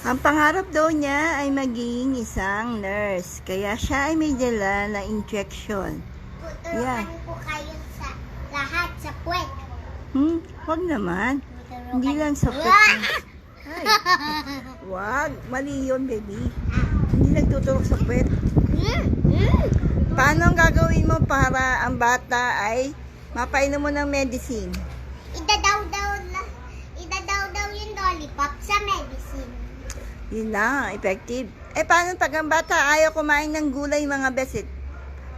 Ang pangarap daw niya ay maging isang nurse. Kaya siya ay may dala na injection. Tuturuan ko kayo sa lahat sa puwet. Wag naman. Tuturuan Hindi lang sa puwet. Ay, wag. Mali yun, baby. Hindi nagtuturok sa puwet. Paano ang gagawin mo para ang bata ay mapainom mo ng medicine? Idadaw yung lollipop sa medicine. Yun na, effective. Paano pag ang bata ayaw kumain ng gulay, mga besit?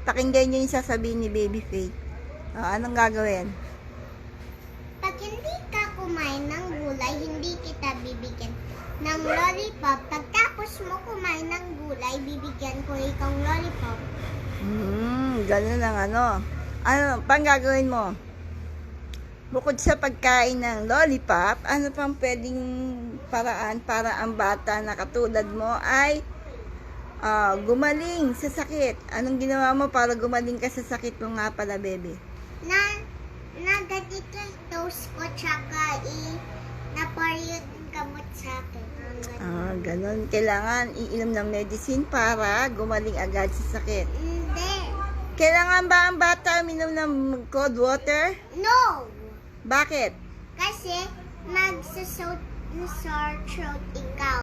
Pakinggan nyo yung sasabihin ni Baby Faith. Anong gagawin? Pag hindi ka kumain ng gulay, hindi kita bibigyan ng lollipop. Pagtapos mo kumain ng gulay, bibigyan ko ikaw ng lollipop. Ganun ang ano. Ano pang gagawin mo? Bukod sa pagkain ng lollipop, ano pang pwedeng paraan para ang bata na katulad mo ay gumaling sa sakit? Anong ginawa mo para gumaling ka sa sakit mo nga pala, baby? Nagadito toast ko tsaka na-period ng gamot sa akin. Ganun. Kailangan iinom ng medicine para gumaling agad sa sakit. Hindi. Kailangan ba ang bata minom ng cold water? No! Bakit? Kasi sore throat ikaw.